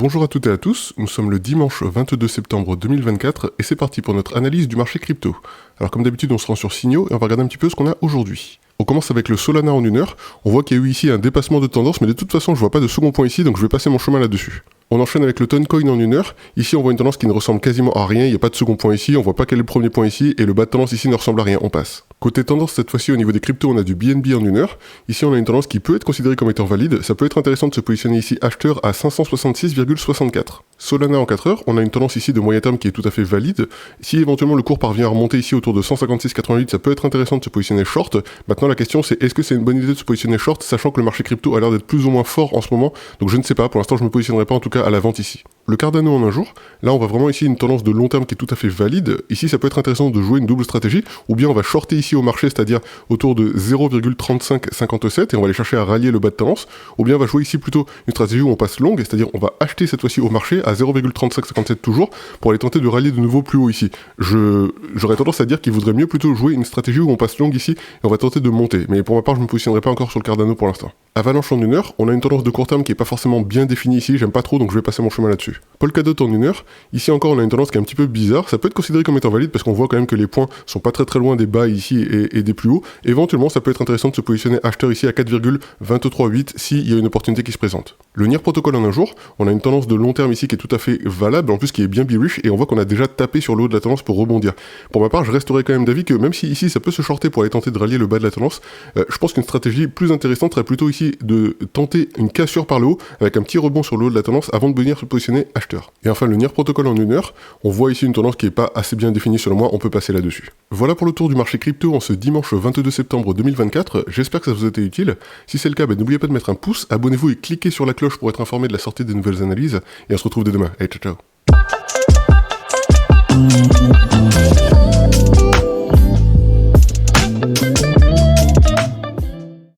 Bonjour à toutes et à tous, nous sommes le dimanche 22 septembre 2024 et c'est parti pour notre analyse du marché crypto. Alors comme d'habitude on se rend sur Signaux et on va regarder un petit peu ce qu'on a aujourd'hui. On commence avec le Solana en 1 heure, on voit qu'il y a eu ici un dépassement de tendance mais de toute façon je vois pas de second point ici donc je vais passer mon chemin là-dessus. On enchaîne avec le Toncoin en 1 heure, ici on voit une tendance qui ne ressemble quasiment à rien, il n'y a pas de second point ici, on voit pas quel est le premier point ici et le bas de tendance ici ne ressemble à rien, on passe. Côté tendance cette fois-ci au niveau des cryptos on a du BNB en 1 heure, ici on a une tendance qui peut être considérée comme étant valide, ça peut être intéressant de se positionner ici acheteur à 566,64. Solana en 4 heures, on a une tendance ici de moyen terme qui est tout à fait valide, si éventuellement le cours parvient à remonter ici autour de 156,88 ça peut être intéressant de se positionner short, maintenant la question c'est est-ce que c'est une bonne idée de se positionner short sachant que le marché crypto a l'air d'être plus ou moins fort en ce moment, donc je ne sais pas, pour l'instant je me positionnerai pas en tout cas à la vente ici. Le Cardano en un jour, là on voit vraiment ici une tendance de long terme qui est tout à fait valide. Ici ça peut être intéressant de jouer une double stratégie, ou bien on va shorter ici au marché, c'est-à-dire autour de 0,3557 et on va aller chercher à rallier le bas de tendance, ou bien on va jouer ici plutôt une stratégie où on passe longue, c'est-à-dire on va acheter cette fois-ci au marché à 0,3557 toujours, pour aller tenter de rallier de nouveau plus haut ici. J'aurais tendance à dire qu'il vaudrait mieux plutôt jouer une stratégie où on passe longue ici et on va tenter de monter, mais pour ma part je me positionnerai pas encore sur le Cardano pour l'instant. Avalanche en 1 heure, on a une tendance de court terme qui est pas forcément bien définie ici, j'aime pas trop donc je vais passer mon chemin là-dessus. Polkadot en 1 heure, ici encore on a une tendance qui est un petit peu bizarre, ça peut être considéré comme étant valide parce qu'on voit quand même que les points sont pas très loin des bas ici et des plus hauts, éventuellement ça peut être intéressant de se positionner acheteur ici à 4,238 s'il y a une opportunité qui se présente. Le NIR Protocol en un jour, on a une tendance de long terme ici qui est tout à fait valable, en plus qui est bien bearish et on voit qu'on a déjà tapé sur le haut de la tendance pour rebondir. Pour ma part je resterai quand même d'avis que même si ici ça peut se shorter pour aller tenter de rallier le bas de la tendance, je pense qu'une stratégie plus intéressante serait plutôt ici de tenter une cassure par le haut avec un petit rebond sur le haut de la tendance avant de venir se positionner acheteur. Et enfin le NIR Protocol en 1 heure, on voit ici une tendance qui est pas assez bien définie selon moi, on peut passer là-dessus. Voilà pour le tour du marché crypto en ce dimanche 22 septembre 2024, j'espère que ça vous a été utile. Si c'est le cas, n'oubliez pas de mettre un pouce, abonnez-vous et cliquez sur la cloche pour être informé de la sortie des nouvelles analyses, et on se retrouve dès demain. Allez, ciao ciao.